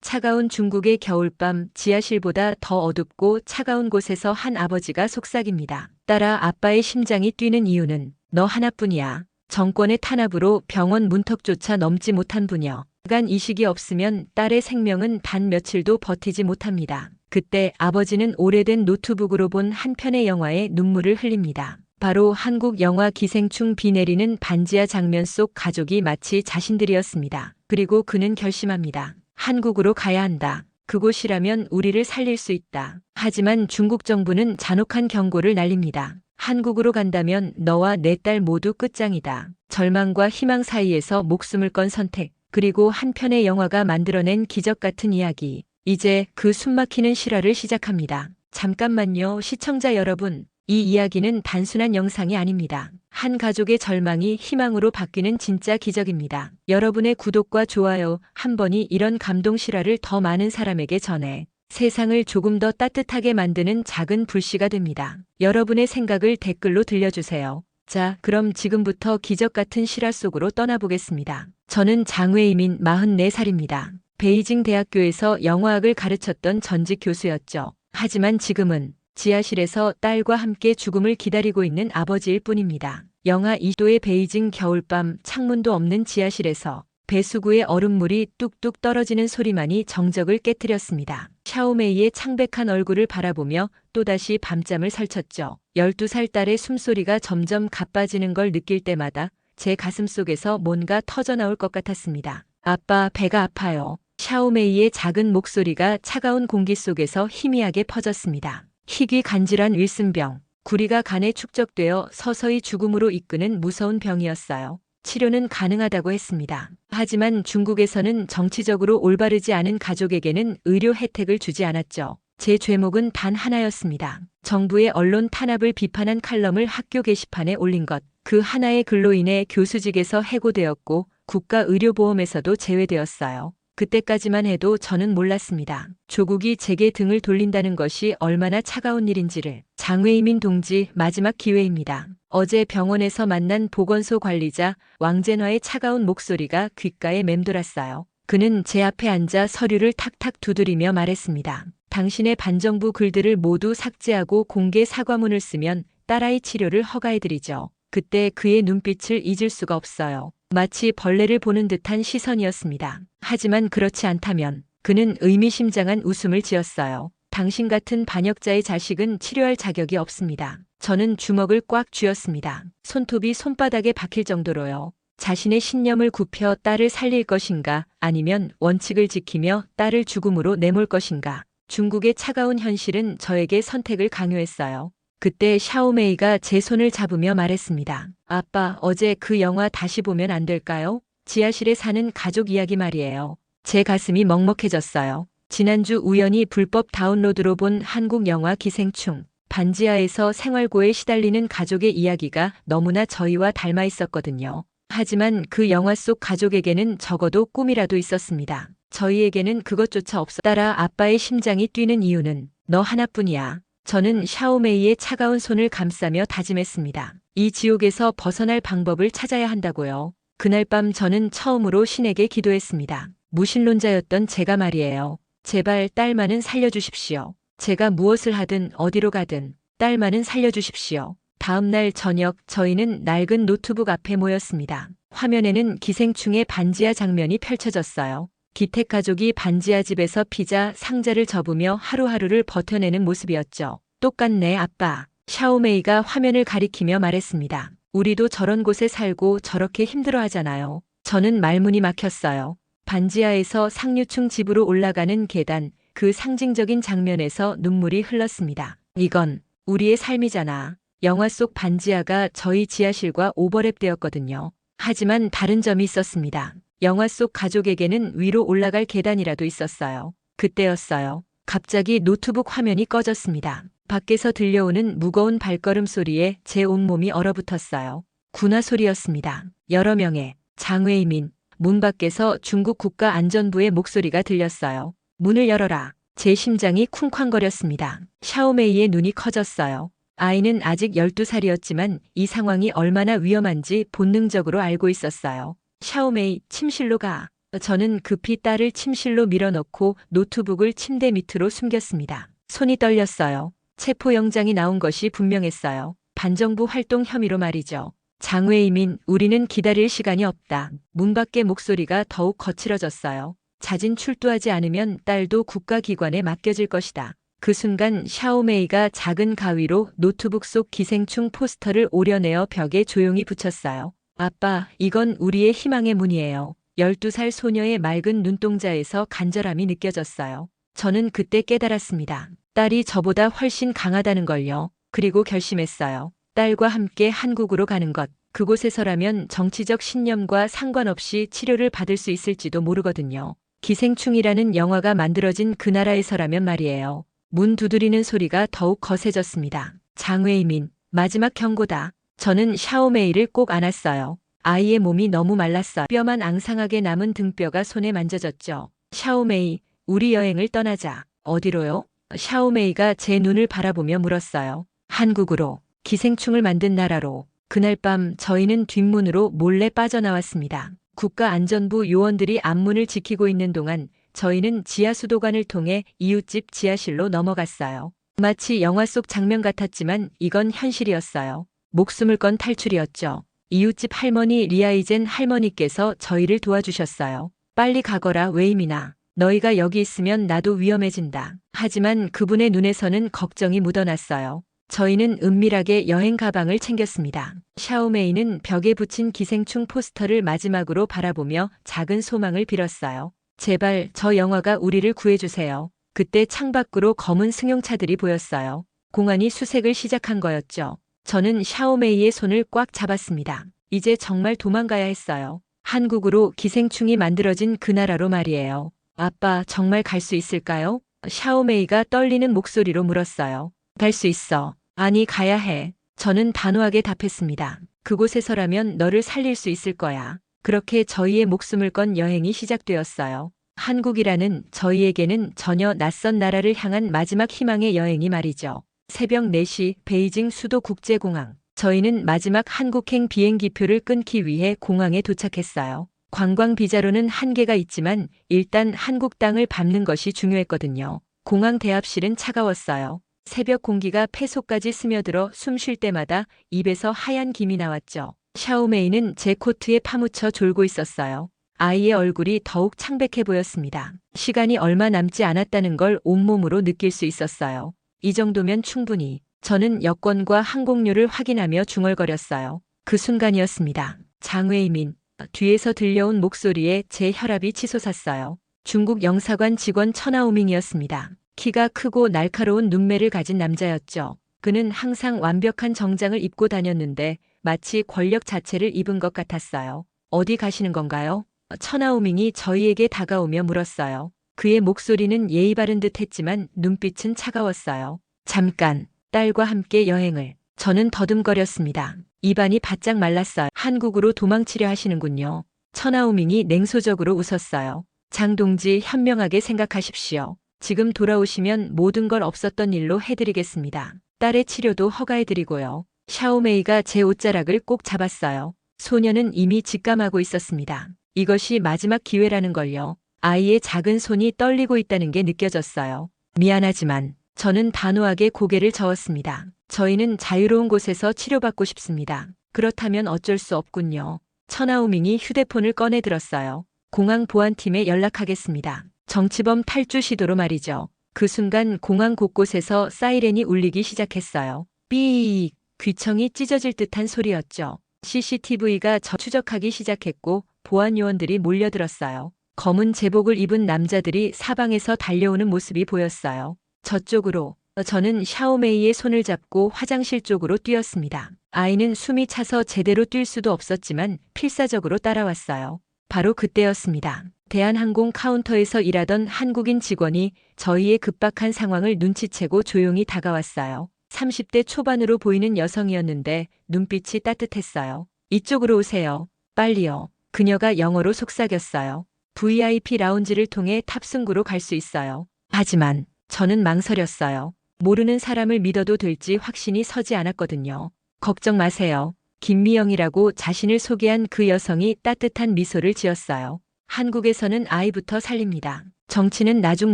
차가운 중국의 겨울밤, 지하실보다 더 어둡고 차가운 곳에서 한 아버지가 속삭입니다. 딸아, 아빠의 심장이 뛰는 이유는 너 하나뿐이야. 정권의 탄압으로 병원 문턱조차 넘지 못한 분여. 간 이식이 없으면 딸의 생명은 단 며칠도 버티지 못합니다. 그때 아버지는 오래된 노트북으로 본 한 편의 영화에 눈물을 흘립니다. 바로 한국 영화 기생충 비 내리는 반지하 장면 속 가족이 마치 자신들이었습니다. 그리고 그는 결심합니다. 한국으로 가야 한다. 그곳이라면 우리를 살릴 수 있다. 하지만 중국 정부는 잔혹한 경고를 날립니다. 한국으로 간다면 너와 내 딸 모두 끝장이다. 절망과 희망 사이에서 목숨을 건 선택, 그리고 한 편의 영화가 만들어낸 기적 같은 이야기. 이제 그 숨막히는 실화를 시작합니다. 잠깐만요, 시청자 여러분. 이 이야기는 단순한 영상이 아닙니다. 한 가족의 절망이 희망으로 바뀌는 진짜 기적입니다. 여러분의 구독과 좋아요 한 번이 이런 감동 실화를 더 많은 사람에게 전해 세상을 조금 더 따뜻하게 만드는 작은 불씨가 됩니다. 여러분의 생각을 댓글로 들려주세요. 자, 그럼 지금부터 기적 같은 실화 속으로 떠나보겠습니다. 저는 장외이민 44살입니다. 베이징 대학교에서 영화학을 가르쳤던 전직 교수였죠. 하지만 지금은 지하실에서 딸과 함께 죽음을 기다리고 있는 아버지일 뿐입니다. 영하 20도의 베이징 겨울밤, 창문도 없는 지하실에서 배수구의 얼음물이 뚝뚝 떨어지는 소리만이 정적을 깨뜨렸습니다. 샤오메이의 창백한 얼굴을 바라보며 또다시 밤잠을 설쳤죠. 12살 딸의 숨소리가 점점 가빠지는 걸 느낄 때마다 제 가슴속에서 뭔가 터져나올 것 같았습니다. 아빠, 배가 아파요. 샤오메이의 작은 목소리가 차가운 공기 속에서 희미하게 퍼졌습니다. 희귀 간질환 윌슨병, 구리가 간에 축적되어 서서히 죽음으로 이끄는 무서운 병이었어요. 치료는 가능하다고 했습니다. 하지만 중국에서는 정치적으로 올바르지 않은 가족에게는 의료 혜택을 주지 않았죠. 제 죄목은 단 하나였습니다. 정부의 언론 탄압을 비판한 칼럼을 학교 게시판에 올린 것. 그 하나의 글로 인해 교수직에서 해고되었고 국가의료보험에서도 제외되었어요. 그때까지만 해도 저는 몰랐습니다. 조국이 제게 등을 돌린다는 것이 얼마나 차가운 일인지를. 장외이민 동지, 마지막 기회입니다. 어제 병원에서 만난 보건소 관리자 왕젠화의 차가운 목소리가 귓가에 맴돌았어요. 그는 제 앞에 앉아 서류를 탁탁 두드리며 말했습니다. 당신의 반정부 글들을 모두 삭제하고 공개 사과문을 쓰면 딸아이 치료를 허가해드리죠. 그때 그의 눈빛을 잊을 수가 없어요. 마치 벌레를 보는 듯한 시선이었습니다. 하지만 그렇지 않다면 그는 의미심장한 웃음을 지었어요. 당신 같은 반역자의 자식은 치료할 자격이 없습니다. 저는 주먹을 꽉 쥐었습니다. 손톱이 손바닥에 박힐 정도로요. 자신의 신념을 굽혀 딸을 살릴 것인가, 아니면 원칙을 지키며 딸을 죽음으로 내몰 것인가. 중국의 차가운 현실은 저에게 선택을 강요했어요. 그때 샤오메이가 제 손을 잡으며 말했습니다. 아빠, 어제 그 영화 다시 보면 안 될까요? 지하실에 사는 가족 이야기 말이에요. 제 가슴이 먹먹해졌어요. 지난주 우연히 불법 다운로드로 본 한국 영화 기생충, 반지하에서 생활고에 시달리는 가족의 이야기가 너무나 저희와 닮아 있었거든요. 하지만 그 영화 속 가족에게는 적어도 꿈이라도 있었습니다. 저희에게는 그것조차 없어. 딸아, 아빠의 심장이 뛰는 이유는 너 하나뿐이야. 저는 샤오메이의 차가운 손을 감싸며 다짐했습니다. 이 지옥에서 벗어날 방법을 찾아야 한다고요. 그날 밤 저는 처음으로 신에게 기도했습니다. 무신론자였던 제가 말이에요. 제발 딸만은 살려주십시오. 제가 무엇을 하든 어디로 가든 딸만은 살려주십시오. 다음 날 저녁 저희는 낡은 노트북 앞에 모였습니다. 화면에는 기생충의 반지하 장면이 펼쳐졌어요. 기택 가족이 반지하 집에서 피자 상자를 접으며 하루하루를 버텨내는 모습이었죠. 똑같네, 아빠. 샤오메이가 화면을 가리키며 말했습니다. 우리도 저런 곳에 살고 저렇게 힘들어하잖아요. 저는 말문이 막혔어요. 반지하에서 상류층 집으로 올라가는 계단, 그 상징적인 장면에서 눈물이 흘렀습니다. 이건 우리의 삶이잖아. 영화 속 반지하가 저희 지하실과 오버랩되었거든요. 하지만 다른 점이 있었습니다. 영화 속 가족에게는 위로 올라갈 계단이라도 있었어요. 그때였어요. 갑자기 노트북 화면이 꺼졌습니다. 밖에서 들려오는 무거운 발걸음 소리에 제 온몸이 얼어붙었어요. 군화 소리였습니다. 여러 명의 장외이민, 문 밖에서 중국 국가안전부의 목소리가 들렸어요. 문을 열어라. 제 심장이 쿵쾅거렸습니다. 샤오메이의 눈이 커졌어요. 아이는 아직 12살이었지만 이 상황이 얼마나 위험한지 본능적으로 알고 있었어요. 샤오메이, 침실로 가. 저는 급히 딸을 침실로 밀어넣고 노트북을 침대 밑으로 숨겼습니다. 손이 떨렸어요. 체포영장이 나온 것이 분명했어요. 반정부 활동 혐의로 말이죠. 장외이민, 우리는 기다릴 시간이 없다. 문 밖의 목소리가 더욱 거칠어졌어요. 자진 출두하지 않으면 딸도 국가기관에 맡겨질 것이다. 그 순간 샤오메이가 작은 가위로 노트북 속 기생충 포스터를 오려내어 벽에 조용히 붙였어요. 아빠, 이건 우리의 희망의 문이에요. 12살 소녀의 맑은 눈동자에서 간절함이 느껴졌어요. 저는 그때 깨달았습니다. 딸이 저보다 훨씬 강하다는 걸요. 그리고 결심했어요. 딸과 함께 한국으로 가는 것. 그곳에서라면 정치적 신념과 상관없이 치료를 받을 수 있을지도 모르거든요. 기생충이라는 영화가 만들어진 그 나라에서라면 말이에요. 문 두드리는 소리가 더욱 거세졌습니다. 장외이민, 마지막 경고다. 저는 샤오메이를 꼭 안았어요. 아이의 몸이 너무 말랐어요. 뼈만 앙상하게 남은 등뼈가 손에 만져졌죠. 샤오메이, 우리 여행을 떠나자. 어디로요? 샤오메이가 제 눈을 바라보며 물었어요. 한국으로. 기생충을 만든 나라로. 그날 밤 저희는 뒷문으로 몰래 빠져나왔습니다. 국가안전부 요원들이 앞문을 지키고 있는 동안 저희는 지하수도관을 통해 이웃집 지하실로 넘어갔어요. 마치 영화 속 장면 같았지만 이건 현실이었어요. 목숨을 건 탈출이었죠. 이웃집 할머니 리아이젠 할머니께서 저희를 도와주셨어요. 빨리 가거라 웨이미나. 너희가 여기 있으면 나도 위험해진다. 하지만 그분의 눈에서는 걱정이 묻어났어요. 저희는 은밀하게 여행 가방을 챙겼습니다. 샤오메이는 벽에 붙인 기생충 포스터를 마지막으로 바라보며 작은 소망을 빌었어요. 제발 저 영화가 우리를 구해주세요. 그때 창밖으로 검은 승용차들이 보였어요. 공안이 수색을 시작한 거였죠. 저는 샤오메이의 손을 꽉 잡았습니다. 이제 정말 도망가야 했어요. 한국으로 기생충이 만들어진 그 나라로 말이에요. 아빠, 정말 갈 수 있을까요? 샤오메이가 떨리는 목소리로 물었어요. 갈 수 있어. 아니, 가야 해. 저는 단호하게 답했습니다. 그곳에서라면 너를 살릴 수 있을 거야. 그렇게 저희의 목숨을 건 여행이 시작되었어요. 한국이라는 저희에게는 전혀 낯선 나라를 향한 마지막 희망의 여행이 말이죠. 새벽 4시 베이징 수도국제공항. 저희는 마지막 한국행 비행기표를 끊기 위해 공항에 도착했어요. 관광 비자로는 한계가 있지만 일단 한국 땅을 밟는 것이 중요했거든요. 공항 대합실은 차가웠어요. 새벽 공기가 폐속까지 스며들어 숨 쉴 때마다 입에서 하얀 김이 나왔죠. 샤오메이는 제 코트에 파묻혀 졸고 있었어요. 아이의 얼굴이 더욱 창백해 보였습니다. 시간이 얼마 남지 않았다는 걸 온몸으로 느낄 수 있었어요. 이 정도면 충분히. 저는 여권과 항공료를 확인하며 중얼거렸어요. 그 순간이었습니다. 장외이민. 뒤에서 들려온 목소리에 제 혈압이 치솟았어요. 중국 영사관 직원 천하오밍이었습니다. 키가 크고 날카로운 눈매를 가진 남자였죠. 그는 항상 완벽한 정장을 입고 다녔는데 마치 권력 자체를 입은 것 같았어요. 어디 가시는 건가요? 천하오밍이 저희에게 다가오며 물었어요. 그의 목소리는 예의 바른 듯 했지만 눈빛은 차가웠어요. 잠깐, 딸과 함께 여행을. 저는 더듬거렸습니다. 입안이 바짝 말랐어요. 한국으로 도망치려 하시는군요. 천하오밍이 냉소적으로 웃었어요. 장동지, 현명하게 생각하십시오. 지금 돌아오시면 모든 걸 없었던 일로 해드리겠습니다. 딸의 치료도 허가해드리고요. 샤오메이가 제 옷자락을 꼭 잡았어요. 소녀는 이미 직감하고 있었습니다. 이것이 마지막 기회라는 걸요. 아이의 작은 손이 떨리고 있다는 게 느껴졌어요. 미안하지만 저는 단호하게 고개를 저었습니다. 저희는 자유로운 곳에서 치료받고 싶습니다. 그렇다면 어쩔 수 없군요. 천하오밍이 휴대폰을 꺼내 들었어요. 공항 보안팀에 연락하겠습니다. 정치범 탈주 시도로 말이죠. 그 순간 공항 곳곳에서 사이렌이 울리기 시작했어요. 삐익, 귀청이 찢어질 듯한 소리였죠. CCTV가 추적하기 시작했고 보안 요원들이 몰려들었어요. 검은 제복을 입은 남자들이 사방에서 달려오는 모습이 보였어요. 저쪽으로. 저는 샤오메이의 손을 잡고 화장실 쪽으로 뛰었습니다. 아이는 숨이 차서 제대로 뛸 수도 없었지만 필사적으로 따라왔어요. 바로 그때였습니다. 대한항공 카운터에서 일하던 한국인 직원이 저희의 급박한 상황을 눈치채고 조용히 다가왔어요. 30대 초반으로 보이는 여성이었는데 눈빛이 따뜻했어요. 이쪽으로 오세요. 빨리요. 그녀가 영어로 속삭였어요. VIP 라운지를 통해 탑승구로 갈 수 있어요. 하지만 저는 망설였어요. 모르는 사람을 믿어도 될지 확신이 서지 않았거든요. 걱정 마세요. 김미영이라고 자신을 소개한 그 여성이 따뜻한 미소를 지었어요. 한국에서는 아이부터 살립니다. 정치는 나중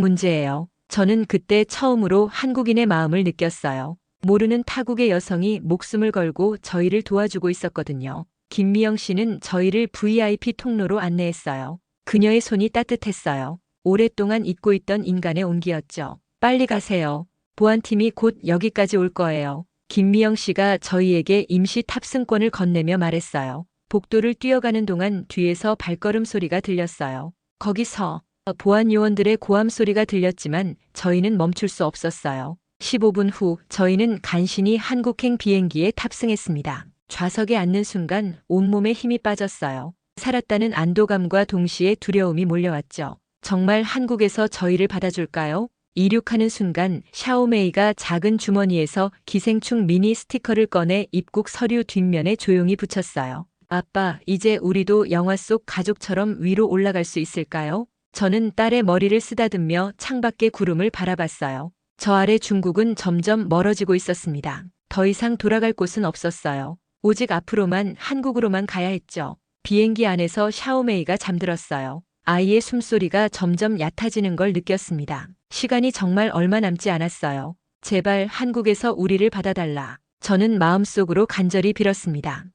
문제예요. 저는 그때 처음으로 한국인의 마음을 느꼈어요. 모르는 타국의 여성이 목숨을 걸고 저희를 도와주고 있었거든요. 김미영 씨는 저희를 VIP 통로로 안내했어요. 그녀의 손이 따뜻했어요. 오랫동안 잊고 있던 인간의 온기였죠. 빨리 가세요. 보안팀이 곧 여기까지 올 거예요. 김미영 씨가 저희에게 임시 탑승권을 건네며 말했어요. 복도를 뛰어가는 동안 뒤에서 발걸음 소리가 들렸어요. 거기서 보안 요원들의 고함 소리가 들렸지만 저희는 멈출 수 없었어요. 15분 후 저희는 간신히 한국행 비행기에 탑승했습니다. 좌석에 앉는 순간 온몸에 힘이 빠졌어요. 살았다는 안도감과 동시에 두려움이 몰려왔죠. 정말 한국에서 저희를 받아줄까요? 이륙하는 순간 샤오메이가 작은 주머니에서 기생충 미니 스티커를 꺼내 입국 서류 뒷면에 조용히 붙였어요. 아빠, 이제 우리도 영화 속 가족처럼 위로 올라갈 수 있을까요? 저는 딸의 머리를 쓰다듬며 창밖의 구름을 바라봤어요. 저 아래 중국은 점점 멀어지고 있었습니다. 더 이상 돌아갈 곳은 없었어요. 오직 앞으로만, 한국으로만 가야 했죠. 비행기 안에서 샤오메이가 잠들었어요. 아이의 숨소리가 점점 얕아지는 걸 느꼈습니다. 시간이 정말 얼마 남지 않았어요. 제발 한국에서 우리를 받아달라. 저는 마음속으로 간절히 빌었습니다.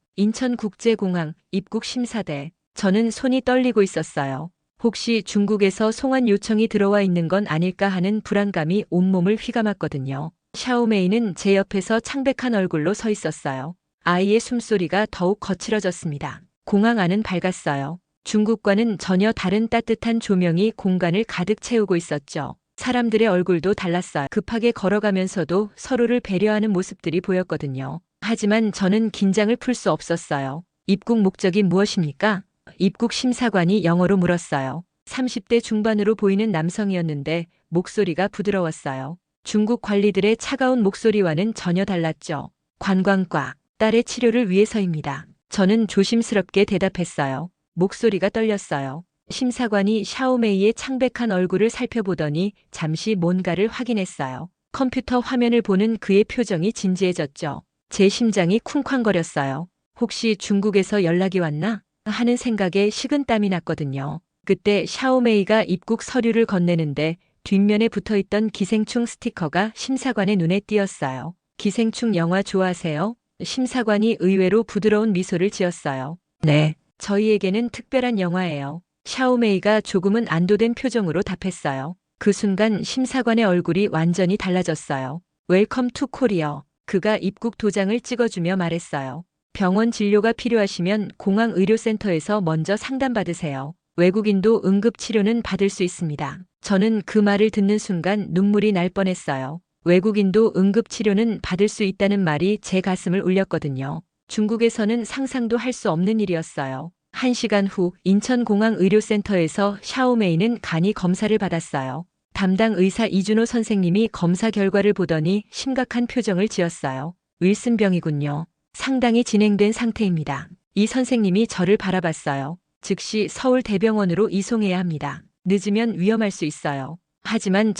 인천국제공항 입국 심사대. 저는 손이 떨리고 있었어요. 혹시 중국에서 송환 요청이 들어와 있는 건 아닐까 하는 불안감이 온몸을 휘감았거든요. 샤오메이는 제 옆에서 창백한 얼굴로 서 있었어요. 아이의 숨소리가 더욱 거칠어졌습니다. 공항 안은 밝았어요. 중국과는 전혀 다른 따뜻한 조명이 공간을 가득 채우고 있었죠. 사람들의 얼굴도 달랐어요. 급하게 걸어가면서도 서로를 배려하는 모습들이 보였거든요. 하지만 저는 긴장을 풀 수 없었어요. 입국 목적이 무엇입니까? 입국 심사관이 영어로 물었어요. 30대 중반으로 보이는 남성이었는데 목소리가 부드러웠어요. 중국 관리들의 차가운 목소리와는 전혀 달랐죠. 관광과 딸의 치료를 위해서입니다. 저는 조심스럽게 대답했어요. 목소리가 떨렸어요. 심사관이 샤오메이의 창백한 얼굴을 살펴보더니 잠시 뭔가를 확인했어요. 컴퓨터 화면을 보는 그의 표정이 진지해졌죠. 제 심장이 쿵쾅거렸어요. 혹시 중국에서 연락이 왔나? 하는 생각에 식은땀이 났거든요. 그때 샤오메이가 입국 서류를 건네는데 뒷면에 붙어있던 기생충 스티커가 심사관의 눈에 띄었어요. 기생충 영화 좋아하세요? 심사관이 의외로 부드러운 미소를 지었어요. 네, 저희에게는 특별한 영화예요. 샤오메이가 조금은 안도된 표정으로 답했어요. 그 순간 심사관의 얼굴이 완전히 달라졌어요. 웰컴 투 코리어. 그가 입국 도장을 찍어주며 말했어요. 병원 진료가 필요하시면 공항 의료센터에서 먼저 상담받으세요. 외국인도 응급치료는 받을 수 있습니다. 저는 그 말을 듣는 순간 눈물이 날 뻔했어요. 외국인도 응급치료는 받을 수 있다는 말이 제 가슴을 울렸거든요. 중국에서는 상상도 할 수 없는 일이었어요. 1시간 후 인천공항 의료센터에서 샤오메이는 간이 검사를 받았어요. 담당 의사 이준호 선생님이 검사 결과를 보더니 심각한 표정을 지었어요. 윌슨병이군요. 상당히 진행된 상태입니다. 이 선생님이 저를 바라봤어요. 즉시 서울대병원으로 이송해야 합니다. 늦으면 위험할 수 있어요. 하지만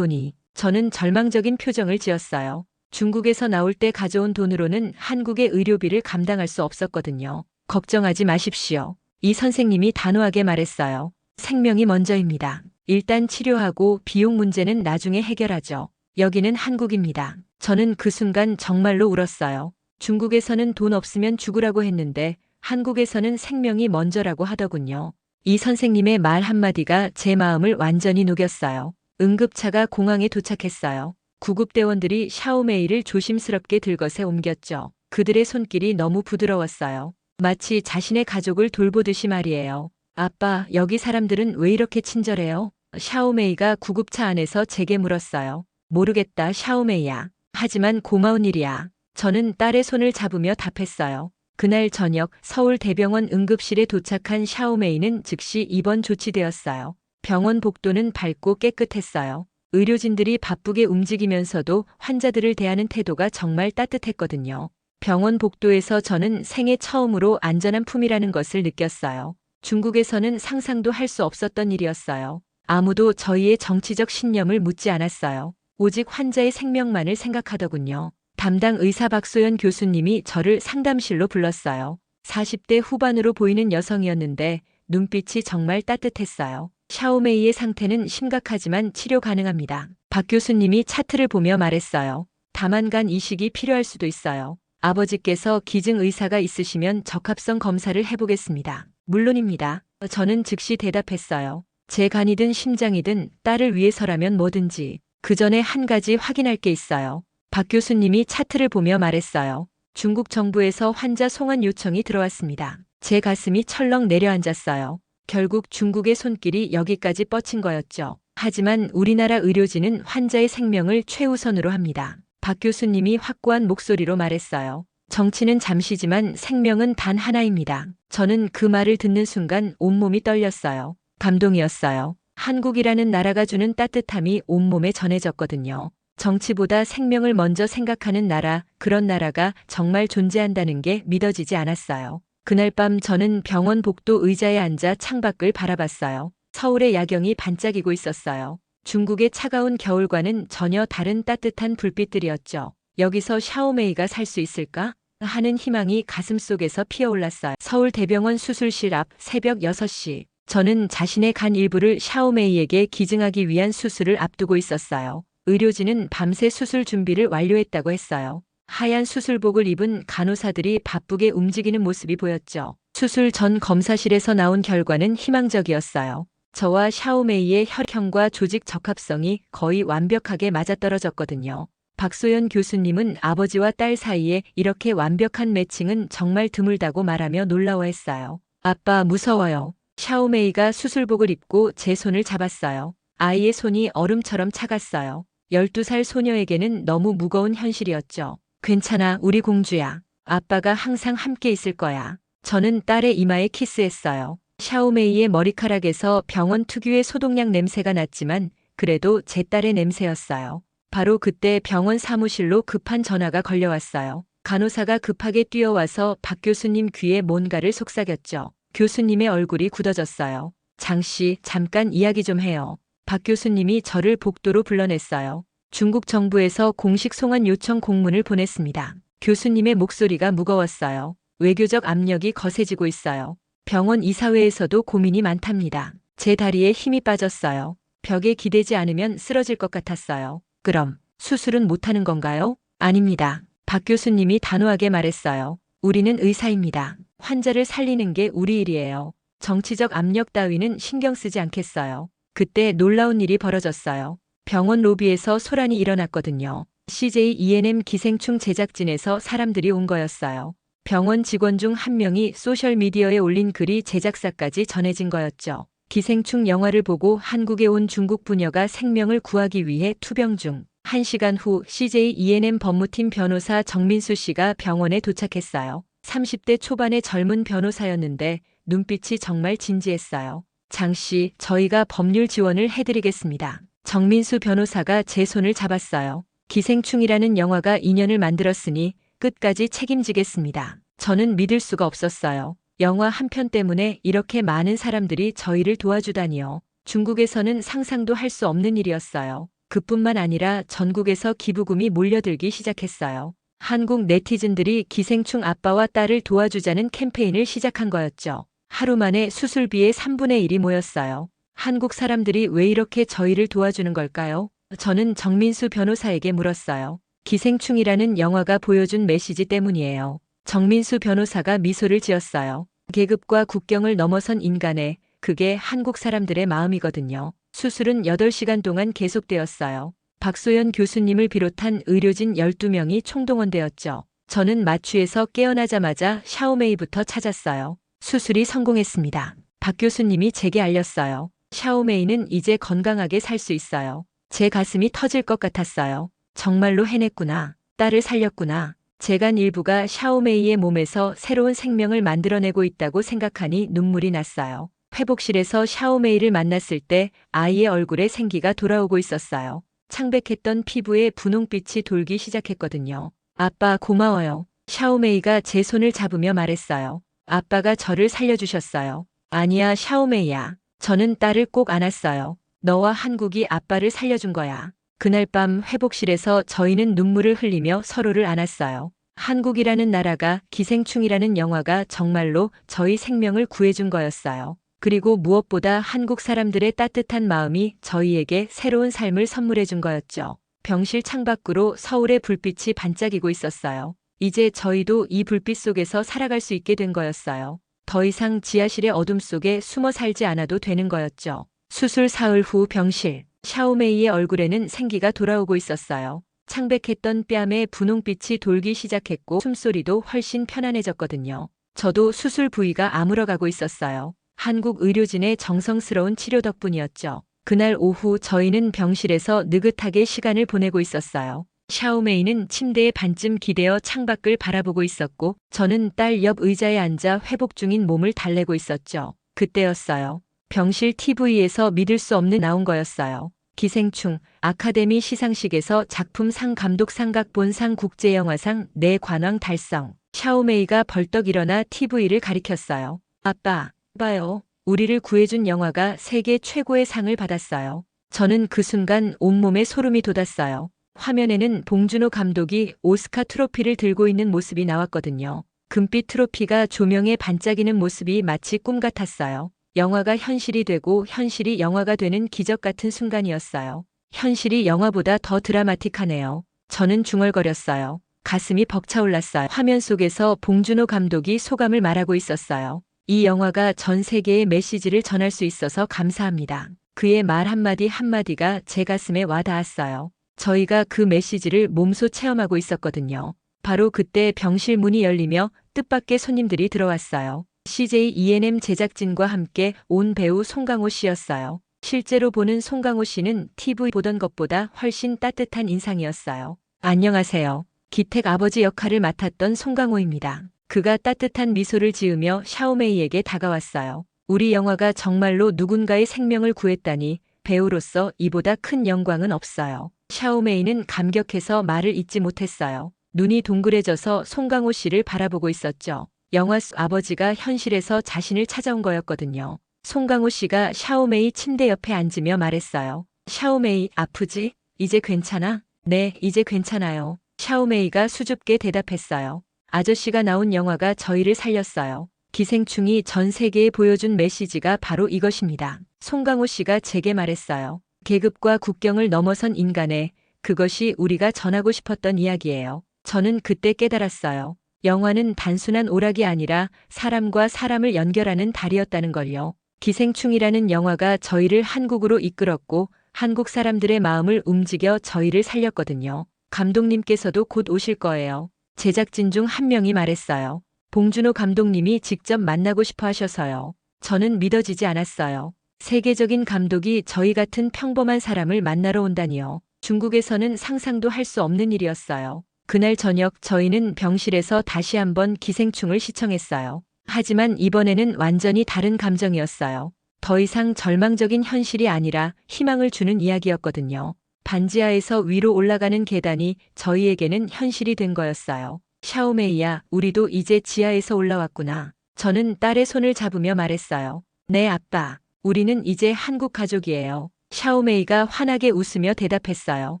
저는 절망적인 표정을 지었어요. 중국에서 나올 때 가져온 돈으로는 한국의 의료비를 감당할 수 없었거든요. 걱정하지 마십시오. 이 선생님이 단호하게 말했어요. 생명이 먼저입니다. 일단 치료하고 비용 문제는 나중에 해결하죠. 여기는 한국입니다. 저는 그 순간 정말로 울었어요. 중국에서는 돈 없으면 죽으라고 했는데 한국에서는 생명이 먼저라고 하더군요. 이 선생님의 말 한마디가 제 마음을 완전히 녹였어요. 응급차가 공항에 도착했어요. 구급대원들이 샤오메이를 조심스럽게 들것에 옮겼죠. 그들의 손길이 너무 부드러웠어요. 마치 자신의 가족을 돌보듯이 말이에요. 아빠, 여기 사람들은 왜 이렇게 친절해요? 샤오메이가 구급차 안에서 제게 물었어요. 모르겠다, 샤오메이야. 하지만 고마운 일이야. 저는 딸의 손을 잡으며 답했어요. 그날 저녁 서울대병원 응급실에 도착한 샤오메이는 즉시 입원 조치되었어요. 병원 복도는 밝고 깨끗했어요. 의료진들이 바쁘게 움직이면서도 환자들을 대하는 태도가 정말 따뜻했거든요. 병원 복도에서 저는 생애 처음으로 안전한 품이라는 것을 느꼈어요. 중국에서는 상상도 할 수 없었던 일이었어요. 아무도 저희의 정치적 신념을 묻지 않았어요. 오직 환자의 생명만을 생각하더군요. 담당 의사 박소연 교수님이 저를 상담실로 불렀어요. 40대 후반으로 보이는 여성이었는데 눈빛이 정말 따뜻했어요. 샤오메이의 상태는 심각하지만 치료 가능합니다. 박 교수님이 차트를 보며 말했어요. 다만 이식이 필요할 수도 있어요. 아버지께서 기증 의사가 있으시면 적합성 검사를 해보겠습니다. 물론입니다. 저는 즉시 대답했어요. 제 간이든 심장이든 딸을 위해서라면 뭐든지. 그 전에 한 가지 확인할 게 있어요. 박 교수님이 차트를 보며 말했어요. 중국 정부에서 환자 송환 요청이 들어왔습니다. 제 가슴이 철렁 내려앉았어요. 결국 중국의 손길이 여기까지 뻗친 거였죠. 하지만 우리나라 의료진은 환자의 생명을 최우선으로 합니다. 박 교수님이 확고한 목소리로 말했어요. 정치는 잠시지만 생명은 단 하나입니다. 저는 그 말을 듣는 순간 온몸이 떨렸어요. 감동이었어요. 한국이라는 나라가 주는 따뜻함이 온몸에 전해졌거든요. 정치보다 생명을 먼저 생각하는 나라, 그런 나라가 정말 존재한다는 게 믿어지지 않았어요. 그날 밤 저는 병원 복도 의자에 앉아 창밖을 바라봤어요. 서울의 야경이 반짝이고 있었어요. 중국의 차가운 겨울과는 전혀 다른 따뜻한 불빛들이었죠. 여기서 샤오메이가 살 수 있을까? 하는 희망이 가슴속에서 피어올랐어요. 서울대병원 수술실 앞 새벽 6시. 저는 자신의 간 일부를 샤오메이에게 기증하기 위한 수술을 앞두고 있었어요. 의료진은 밤새 수술 준비를 완료했다고 했어요. 하얀 수술복을 입은 간호사들이 바쁘게 움직이는 모습이 보였죠. 수술 전 검사실에서 나온 결과는 희망적이었어요. 저와 샤오메이의 혈형과 조직 적합성이 거의 완벽하게 맞아떨어졌거든요. 박소연 교수님은 아버지와 딸 사이에 이렇게 완벽한 매칭은 정말 드물다고 말하며 놀라워했어요. 아빠 무서워요. 샤오메이가 수술복을 입고 제 손을 잡았어요. 아이의 손이 얼음처럼 차갔어요. 12살 소녀에게는 너무 무거운 현실이었죠. 괜찮아, 우리 공주야. 아빠가 항상 함께 있을 거야. 저는 딸의 이마에 키스했어요. 샤오메이의 머리카락에서 병원 특유의 소독약 냄새가 났지만 그래도 제 딸의 냄새였어요. 바로 그때 병원 사무실로 급한 전화가 걸려왔어요. 간호사가 급하게 뛰어와서 박 교수님 귀에 뭔가를 속삭였죠. 교수님의 얼굴이 굳어졌어요. 장씨, 잠깐 이야기 좀 해요. 박 교수님이 저를 복도로 불러냈어요. 중국 정부에서 공식 송환 요청 공문을 보냈습니다. 교수님의 목소리가 무거웠어요. 외교적 압력이 거세지고 있어요. 병원 이사회에서도 고민이 많답니다. 제 다리에 힘이 빠졌어요. 벽에 기대지 않으면 쓰러질 것 같았어요. 그럼 수술은 못하는 건가요? 아닙니다. 박 교수님이 단호하게 말했어요. 우리는 의사입니다. 환자를 살리는 게 우리 일이에요. 정치적 압력 따위는 신경 쓰지 않겠어요. 그때 놀라운 일이 벌어졌어요. 병원 로비에서 소란이 일어났거든요. CJ ENM 기생충 제작진에서 사람들이 온 거였어요. 병원 직원 중 한 명이 소셜미디어에 올린 글이 제작사까지 전해진 거였죠. 기생충 영화를 보고 한국에 온 중국 부녀가 생명을 구하기 위해 투병 중. 1시간 후 CJ ENM 법무팀 변호사 정민수 씨가 병원에 도착했어요. 30대 초반의 젊은 변호사였는데 눈빛이 정말 진지했어요. 장 씨, 저희가 법률 지원을 해드리겠습니다. 정민수 변호사가 제 손을 잡았어요. 기생충이라는 영화가 인연을 만들었으니 끝까지 책임지겠습니다. 저는 믿을 수가 없었어요. 영화 한 편 때문에 이렇게 많은 사람들이 저희를 도와주다니요. 중국에서는 상상도 할 수 없는 일이었어요. 그뿐만 아니라 전국에서 기부금이 몰려들기 시작했어요. 한국 네티즌들이 기생충 아빠와 딸을 도와주자는 캠페인을 시작한 거였죠. 하루 만에 수술비의 3분의 1이 모였어요. 한국 사람들이 왜 이렇게 저희를 도와주는 걸까요? 저는 정민수 변호사에게 물었어요. 기생충이라는 영화가 보여준 메시지 때문이에요. 정민수 변호사가 미소를 지었어요. 계급과 국경을 넘어선 인간의, 그게 한국 사람들의 마음이거든요. 수술은 8시간 동안 계속되었어요. 박소연 교수님을 비롯한 의료진 12명이 총동원되었죠. 저는 마취에서 깨어나자마자 샤오메이부터 찾았어요. 수술이 성공했습니다. 박 교수님이 제게 알렸어요. 샤오메이는 이제 건강하게 살 수 있어요. 제 가슴이 터질 것 같았어요. 정말로 해냈구나. 딸을 살렸구나. 제 간 일부가 샤오메이의 몸에서 새로운 생명을 만들어내고 있다고 생각하니 눈물이 났어요. 회복실에서 샤오메이를 만났을 때 아이의 얼굴에 생기가 돌아오고 있었어요. 창백했던 피부에 분홍빛이 돌기 시작했거든요. 아빠 고마워요. 샤오메이가 제 손을 잡으며 말했어요. 아빠가 저를 살려주셨어요. 아니야, 샤오메이야. 저는 딸을 꼭 안았어요. 너와 한국이 아빠를 살려준 거야. 그날 밤 회복실에서 저희는 눈물을 흘리며 서로를 안았어요. 한국이라는 나라가 기생충이라는 영화가 정말로 저희 생명을 구해준 거였어요. 그리고 무엇보다 한국 사람들의 따뜻한 마음이 저희에게 새로운 삶을 선물해 준 거였죠. 병실 창밖으로 서울의 불빛이 반짝이고 있었어요. 이제 저희도 이 불빛 속에서 살아갈 수 있게 된 거였어요. 더 이상 지하실의 어둠 속에 숨어 살지 않아도 되는 거였죠. 수술 사흘 후 병실. 샤오메이의 얼굴에는 생기가 돌아오고 있었어요. 창백했던 뺨에 분홍빛이 돌기 시작했고 숨소리도 훨씬 편안해졌거든요. 저도 수술 부위가 아물어가고 있었어요. 한국 의료진의 정성스러운 치료 덕분이었죠. 그날 오후 저희는 병실에서 느긋하게 시간을 보내고 있었어요. 샤오메이는 침대에 반쯤 기대어 창밖을 바라보고 있었고 저는 딸 옆 의자에 앉아 회복 중인 몸을 달래고 있었죠. 그때였어요. 병실 TV에서 믿을 수 없는 나온 거였어요. 기생충, 아카데미 시상식에서 작품상 감독상 각본상 국제영화상 4관왕 달성. 샤오메이가 벌떡 일어나 TV를 가리켰어요. 아빠, 봐요. 우리를 구해준 영화가 세계 최고의 상을 받았어요. 저는 그 순간 온몸에 소름이 돋았어요. 화면에는 봉준호 감독이 오스카 트로피를 들고 있는 모습이 나왔거든요. 금빛 트로피가 조명에 반짝이는 모습이 마치 꿈 같았어요. 영화가 현실이 되고 현실이 영화가 되는 기적 같은 순간이었어요. 현실이 영화보다 더 드라마틱하네요. 저는 중얼거렸어요. 가슴이 벅차올랐어요. 화면 속에서 봉준호 감독이 소감을 말하고 있었어요. 이 영화가 전 세계에 메시지를 전할 수 있어서 감사합니다. 그의 말 한마디 한마디가 제 가슴에 와닿았어요. 저희가 그 메시지를 몸소 체험하고 있었거든요. 바로 그때 병실 문이 열리며 뜻밖의 손님들이 들어왔어요. CJ ENM 제작진과 함께 온 배우 송강호 씨였어요. 실제로 보는 송강호 씨는 TV 보던 것보다 훨씬 따뜻한 인상이었어요. 안녕하세요. 기택 아버지 역할을 맡았던 송강호입니다. 그가 따뜻한 미소를 지으며 샤오메이에게 다가왔어요. 우리 영화가 정말로 누군가의 생명을 구했다니 배우로서 이보다 큰 영광은 없어요. 샤오메이는 감격해서 말을 잇지 못했어요. 눈이 동그래져서 송강호 씨를 바라보고 있었죠. 영화 속 아버지가 현실에서 자신을 찾아온 거였거든요. 송강호 씨가 샤오메이 침대 옆에 앉으며 말했어요. 샤오메이, 아프지? 이제 괜찮아? 네, 이제 괜찮아요. 샤오메이가 수줍게 대답했어요. 아저씨가 나온 영화가 저희를 살렸어요. 기생충이 전 세계에 보여준 메시지가 바로 이것입니다. 송강호 씨가 제게 말했어요. 계급과 국경을 넘어선 인간의, 그것이 우리가 전하고 싶었던 이야기예요. 저는 그때 깨달았어요. 영화는 단순한 오락이 아니라 사람과 사람을 연결하는 달이었다는 걸요. 기생충이라는 영화가 저희를 한국으로 이끌었고 한국 사람들의 마음을 움직여 저희를 살렸거든요. 감독님께서도 곧 오실 거예요. 제작진 중 한 명이 말했어요. 봉준호 감독님이 직접 만나고 싶어 하셔서요. 저는 믿어지지 않았어요. 세계적인 감독이 저희 같은 평범한 사람을 만나러 온다니요. 중국에서는 상상도 할 수 없는 일이었어요. 그날 저녁 저희는 병실에서 다시 한번 기생충을 시청했어요. 하지만 이번에는 완전히 다른 감정이었어요. 더 이상 절망적인 현실이 아니라 희망을 주는 이야기였거든요. 반지하에서 위로 올라가는 계단이 저희에게는 현실이 된 거였어요. 샤오메이야, 우리도 이제 지하에서 올라왔구나. 저는 딸의 손을 잡으며 말했어요. 네, 아빠. 우리는 이제 한국 가족이에요. 샤오메이가 환하게 웃으며 대답했어요.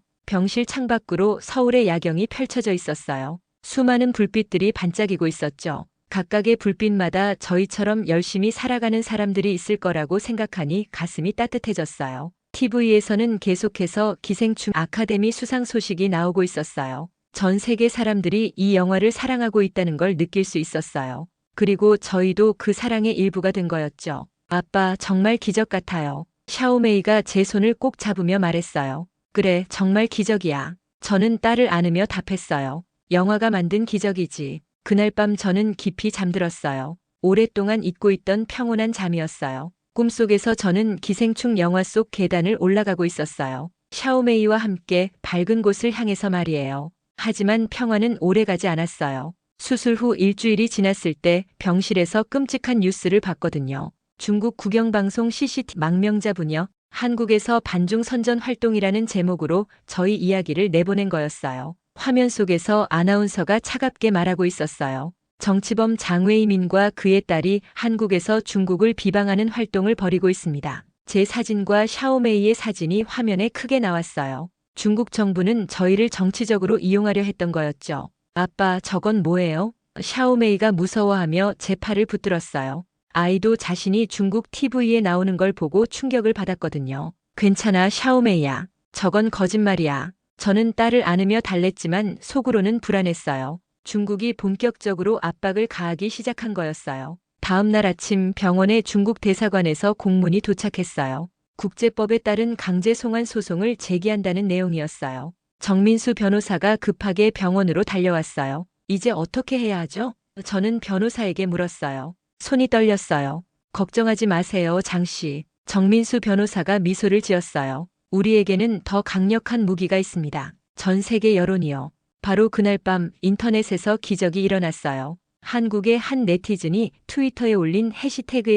병실 창밖으로 서울의 야경이 펼쳐져 있었어요. 수많은 불빛들이 반짝이고 있었죠. 각각의 불빛마다 저희처럼 열심히 살아가는 사람들이 있을 거라고 생각하니 가슴이 따뜻해졌어요. TV에서는 계속해서 기생충 아카데미 수상 소식이 나오고 있었어요. 전 세계 사람들이 이 영화를 사랑하고 있다는 걸 느낄 수 있었어요. 그리고 저희도 그 사랑의 일부가 된 거였죠. 아빠, 정말 기적 같아요. 샤오메이가 제 손을 꼭 잡으며 말했어요. 그래, 정말 기적이야. 저는 딸을 안으며 답했어요. 영화가 만든 기적이지. 그날 밤 저는 깊이 잠들었어요. 오랫동안 잊고 있던 평온한 잠이었어요. 꿈속에서 저는 기생충 영화 속 계단을 올라가고 있었어요. 샤오메이와 함께 밝은 곳을 향해서 말이에요. 하지만 평화는 오래가지 않았어요. 수술 후 일주일이 지났을 때 병실에서 끔찍한 뉴스를 봤거든요. 중국 국영방송 CCTV 망명자 부녀, 한국에서 반중 선전 활동이라는 제목으로 저희 이야기를 내보낸 거였어요. 화면 속에서 아나운서가 차갑게 말하고 있었어요. 정치범 장웨이민과 그의 딸이 한국에서 중국을 비방하는 활동을 벌이고 있습니다. 제 사진과 샤오메이의 사진이 화면에 크게 나왔어요. 중국 정부는 저희를 정치적으로 이용하려 했던 거였죠. 아빠, 저건 뭐예요? 샤오메이가 무서워하며 제 팔을 붙들었어요. 아이도 자신이 중국 TV에 나오는 걸 보고 충격을 받았거든요. 괜찮아, 샤오메이야. 저건 거짓말이야. 저는 딸을 안으며 달랬지만 속으로는 불안했어요. 중국이 본격적으로 압박을 가하기 시작한 거였어요. 다음 날 아침 병원의 중국 대사관에서 공문이 도착했어요. 국제법에 따른 강제 송환 소송을 제기한다는 내용이었어요. 정민수 변호사가 급하게 병원으로 달려왔어요. 이제 어떻게 해야 하죠? 저는 변호사에게 물었어요. 손이 떨렸어요. 걱정하지 마세요, 장 씨. 정민수 변호사가 미소를 지었어요. 우리에게는 더 강력한 무기가 있습니다. 전 세계 여론이요. 바로 그날 밤 인터넷에서 기적이 일어났어요. 한국의 한 네티즌이 트위터에 올린 해시태그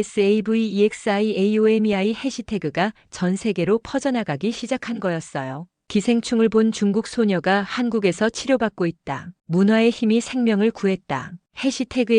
SAVEXIAOMEI 해시태그가 전 세계로 퍼져나가기 시작한 거였어요. 기생충을 본 중국 소녀가 한국에서 치료받고 있다. 문화의 힘이 생명을 구했다. 해시태그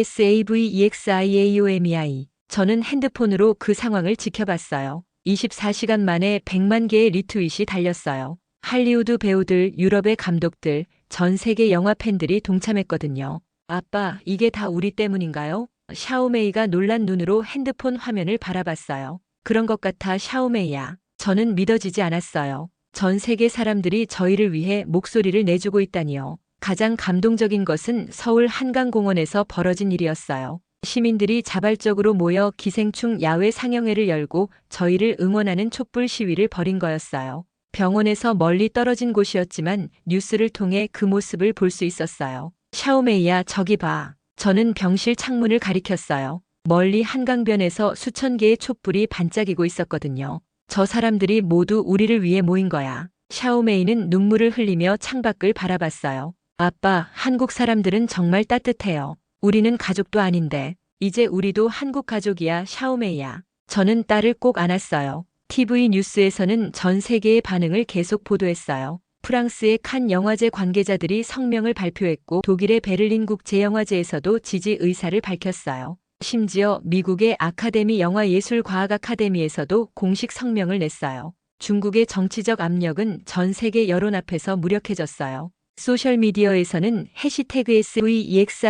SAVEXIAOMEI. 저는 핸드폰으로 그 상황을 지켜봤어요. 24시간 만에 100만 개의 리트윗이 달렸어요. 할리우드 배우들, 유럽의 감독들, 전 세계 영화 팬들이 동참했거든요. 아빠, 이게 다 우리 때문인가요? 샤오메이가 놀란 눈으로 핸드폰 화면을 바라봤어요. 그런 것 같아, 샤오메이야. 저는 믿어지지 않았어요. 전 세계 사람들이 저희를 위해 목소리를 내주고 있다니요. 가장 감동적인 것은 서울 한강공원에서 벌어진 일이었어요. 시민들이 자발적으로 모여 기생충 야외 상영회를 열고 저희를 응원하는 촛불 시위를 벌인 거였어요. 병원에서 멀리 떨어진 곳이었지만 뉴스를 통해 그 모습을 볼 수 있었어요. 샤오메이야, 저기 봐. 저는 병실 창문을 가리켰어요. 멀리 한강변에서 수천 개의 촛불이 반짝이고 있었거든요. 저 사람들이 모두 우리를 위해 모인 거야. 샤오메이는 눈물을 흘리며 창밖을 바라봤어요. 아빠, 한국 사람들은 정말 따뜻해요. 우리는 가족도 아닌데. 이제 우리도 한국 가족이야, 샤오메이야. 저는 딸을 꼭 안았어요. TV 뉴스에서는 전 세계의 반응을 계속 보도했어요. 프랑스의 칸 영화제 관계자들이 성명을 발표했고 독일의 베를린 국제영화제에서도 지지 의사를 밝혔어요. 심지어 미국의 아카데미 영화예술과학 아카데미에서도 공식 성명을 냈어요. 중국의 정치적 압력은 전 세계 여론 앞에서 무력해졌어요. 소셜미디어에서는 해시태그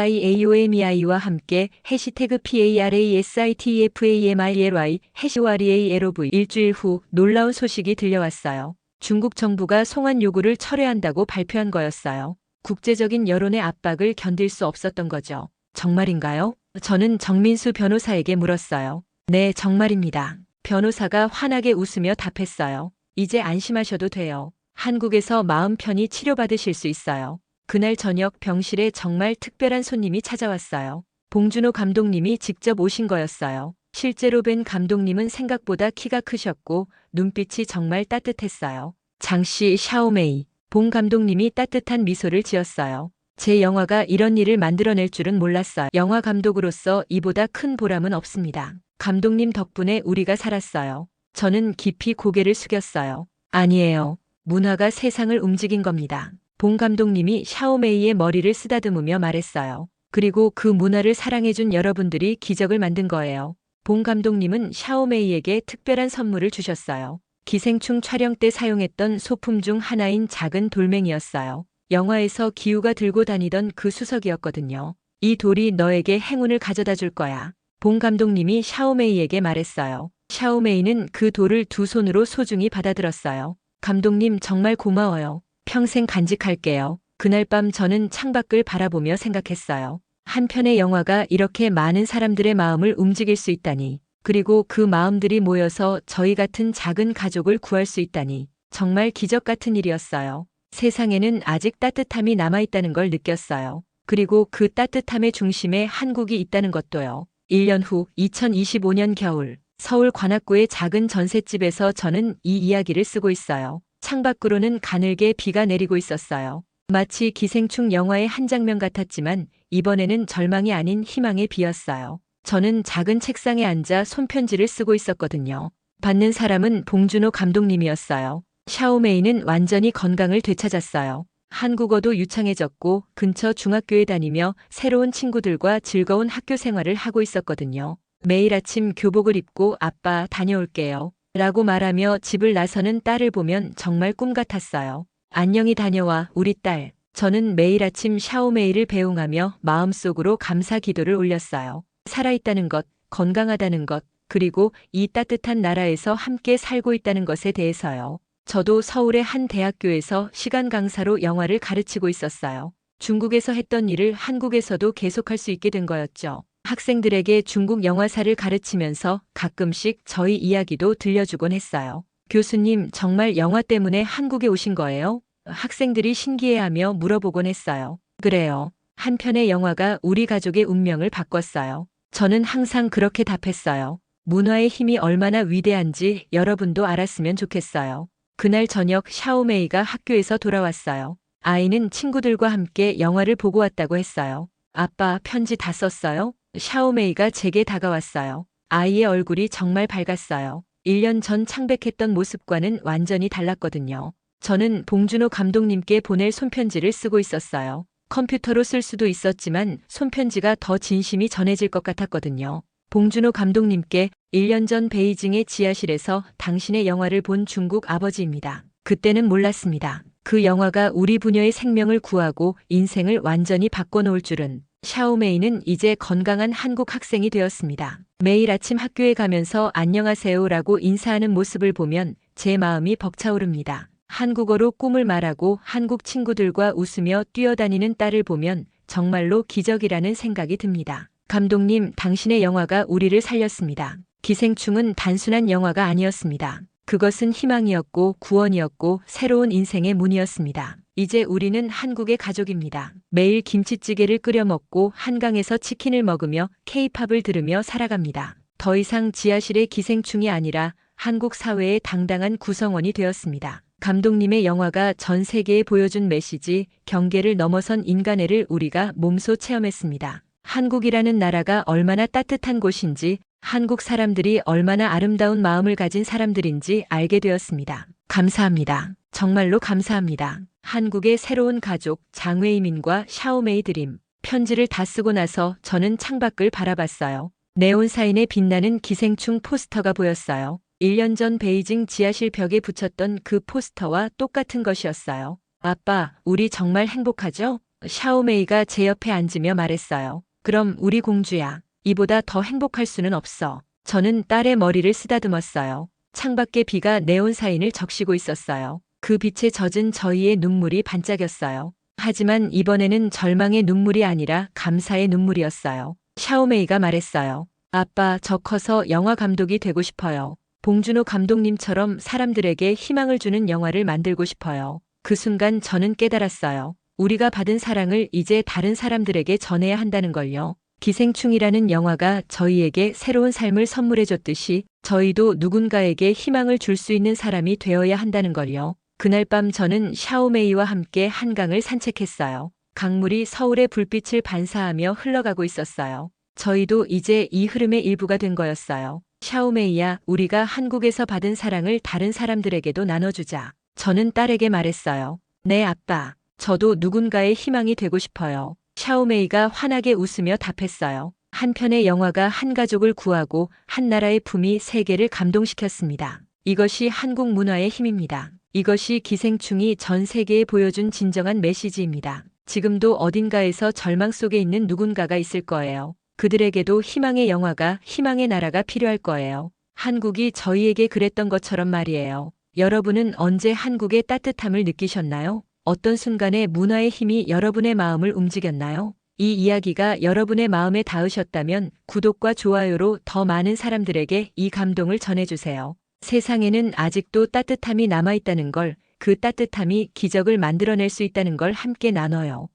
SVEXIAOMEI와 함께 해시태그 PARASITEFAMILY 해시와리ALOV 일주일 후 놀라운 소식이 들려왔어요. 중국 정부가 송환 요구를 철회한다고 발표한 거였어요. 국제적인 여론의 압박을 견딜 수 없었던 거죠. 정말인가요? 저는 정민수 변호사에게 물었어요. 네, 정말입니다. 변호사가 환하게 웃으며 답했어요. 이제 안심하셔도 돼요. 한국에서 마음 편히 치료받으실 수 있어요. 그날 저녁 병실에 정말 특별한 손님이 찾아왔어요. 봉준호 감독님이 직접 오신 거였어요. 실제로 뵌 감독님은 생각보다 키가 크셨고 눈빛이 정말 따뜻했어요. 장씨, 샤오메이. 봉 감독님이 따뜻한 미소를 지었어요. 제 영화가 이런 일을 만들어낼 줄은 몰랐어요. 영화 감독으로서 이보다 큰 보람은 없습니다. 감독님 덕분에 우리가 살았어요. 저는 깊이 고개를 숙였어요. 아니에요. 문화가 세상을 움직인 겁니다. 봉 감독님이 샤오메이의 머리를 쓰다듬으며 말했어요. 그리고 그 문화를 사랑해준 여러분들이 기적을 만든 거예요. 봉 감독님은 샤오메이에게 특별한 선물을 주셨어요. 기생충 촬영 때 사용했던 소품 중 하나인 작은 돌멩이였어요. 영화에서 기우가 들고 다니던 그 수석이었거든요. 이 돌이 너에게 행운을 가져다 줄 거야. 봉 감독님이 샤오메이에게 말했어요. 샤오메이는 그 돌을 두 손으로 소중히 받아들었어요. 감독님 정말 고마워요. 평생 간직할게요. 그날 밤 저는 창밖을 바라보며 생각했어요. 한 편의 영화가 이렇게 많은 사람들의 마음을 움직일 수 있다니. 그리고 그 마음들이 모여서 저희 같은 작은 가족을 구할 수 있다니. 정말 기적 같은 일이었어요. 세상에는 아직 따뜻함이 남아있다는 걸 느꼈어요. 그리고 그 따뜻함의 중심에 한국이 있다는 것도요. 1년 후 2025년 겨울 서울 관악구의 작은 전셋집에서 저는 이 이야기를 쓰고 있어요. 창밖으로는 가늘게 비가 내리고 있었어요. 마치 기생충 영화의 한 장면 같았지만 이번에는 절망이 아닌 희망의 비였어요. 저는 작은 책상에 앉아 손편지를 쓰고 있었거든요. 받는 사람은 봉준호 감독님이었어요. 샤오메이는 완전히 건강을 되찾았어요. 한국어도 유창해졌고 근처 중학교에 다니며 새로운 친구들과 즐거운 학교 생활을 하고 있었거든요. 매일 아침 교복을 입고 아빠 다녀올게요. 라고 말하며 집을 나서는 딸을 보면 정말 꿈 같았어요. 안녕히 다녀와 우리 딸. 저는 매일 아침 샤오메이를 배웅하며 마음속으로 감사 기도를 올렸어요. 살아있다는 것, 건강하다는 것, 그리고 이 따뜻한 나라에서 함께 살고 있다는 것에 대해서요. 저도 서울의 한 대학교에서 시간 강사로 영화를 가르치고 있었어요. 중국에서 했던 일을 한국에서도 계속할 수 있게 된 거였죠. 학생들에게 중국 영화사를 가르치면서 가끔씩 저희 이야기도 들려주곤 했어요. 교수님, 정말 영화 때문에 한국에 오신 거예요? 학생들이 신기해하며 물어보곤 했어요. 그래요. 한 편의 영화가 우리 가족의 운명을 바꿨어요. 저는 항상 그렇게 답했어요. 문화의 힘이 얼마나 위대한지 여러분도 알았으면 좋겠어요. 그날 저녁 샤오메이가 학교에서 돌아왔어요. 아이는 친구들과 함께 영화를 보고 왔다고 했어요. 아빠, 편지 다 썼어요? 샤오메이가 제게 다가왔어요. 아이의 얼굴이 정말 밝았어요. 1년 전 창백했던 모습과는 완전히 달랐거든요. 저는 봉준호 감독님께 보낼 손편지를 쓰고 있었어요. 컴퓨터로 쓸 수도 있었지만 손편지가 더 진심이 전해질 것 같았거든요. 봉준호 감독님께 1년 전 베이징의 지하실에서 당신의 영화를 본 중국 아버지입니다. 그때는 몰랐습니다. 그 영화가 우리 부녀의 생명을 구하고 인생을 완전히 바꿔놓을 줄은. 샤오메이는 이제 건강한 한국 학생이 되었습니다. 매일 아침 학교에 가면서 안녕하세요라고 인사하는 모습을 보면 제 마음이 벅차오릅니다. 한국어로 꿈을 말하고 한국 친구들과 웃으며 뛰어다니는 딸을 보면 정말로 기적이라는 생각이 듭니다. 감독님, 당신의 영화가 우리를 살렸습니다. 기생충은 단순한 영화가 아니었습니다. 그것은 희망이었고 구원이었고 새로운 인생의 문이었습니다. 이제 우리는 한국의 가족입니다. 매일 김치찌개를 끓여 먹고 한강에서 치킨을 먹으며 케이팝을 들으며 살아갑니다. 더 이상 지하실의 기생충이 아니라 한국 사회의 당당한 구성원이 되었습니다. 감독님의 영화가 전 세계에 보여준 메시지, 경계를 넘어선 인간애를 우리가 몸소 체험했습니다. 한국이라는 나라가 얼마나 따뜻한 곳인지, 한국 사람들이 얼마나 아름다운 마음을 가진 사람들인지 알게 되었습니다. 감사합니다. 정말로 감사합니다. 한국의 새로운 가족 장웨이민과 샤오메이 드림. 편지를 다 쓰고 나서 저는 창밖을 바라봤어요. 네온사인에 빛나는 기생충 포스터가 보였어요. 1년 전 베이징 지하실 벽에 붙였던 그 포스터와 똑같은 것이었어요. 아빠, 우리 정말 행복하죠? 샤오메이가 제 옆에 앉으며 말했어요. 그럼 우리 공주야. 이보다 더 행복할 수는 없어. 저는 딸의 머리를 쓰다듬었어요. 창밖에 비가 네온사인을 적시고 있었어요. 그 빛에 젖은 저희의 눈물이 반짝였어요. 하지만 이번에는 절망의 눈물이 아니라 감사의 눈물이었어요. 샤오메이가 말했어요. 아빠, 저 커서 영화 감독이 되고 싶어요. 봉준호 감독님처럼 사람들에게 희망을 주는 영화를 만들고 싶어요. 그 순간 저는 깨달았어요. 우리가 받은 사랑을 이제 다른 사람들에게 전해야 한다는 걸요. 기생충이라는 영화가 저희에게 새로운 삶을 선물해줬듯이 저희도 누군가에게 희망을 줄 수 있는 사람이 되어야 한다는 걸요. 그날 밤 저는 샤오메이와 함께 한강을 산책했어요. 강물이 서울의 불빛을 반사하며 흘러가고 있었어요. 저희도 이제 이 흐름의 일부가 된 거였어요. 샤오메이야, 우리가 한국에서 받은 사랑을 다른 사람들에게도 나눠주자. 저는 딸에게 말했어요. 네, 아빠. 저도 누군가의 희망이 되고 싶어요. 샤오메이가 환하게 웃으며 답했어요. 한 편의 영화가 한 가족을 구하고 한 나라의 품이 세계를 감동시켰습니다. 이것이 한국 문화의 힘입니다. 이것이 기생충이 전 세계에 보여준 진정한 메시지입니다. 지금도 어딘가에서 절망 속에 있는 누군가가 있을 거예요. 그들에게도 희망의 영화가, 희망의 나라가 필요할 거예요. 한국이 저희에게 그랬던 것처럼 말이에요. 여러분은 언제 한국의 따뜻함을 느끼셨나요? 어떤 순간에 문화의 힘이 여러분의 마음을 움직였나요? 이 이야기가 여러분의 마음에 닿으셨다면 구독과 좋아요로 더 많은 사람들에게 이 감동을 전해주세요. 세상에는 아직도 따뜻함이 남아있다는 걸, 그 따뜻함이 기적을 만들어낼 수 있다는 걸 함께 나눠요.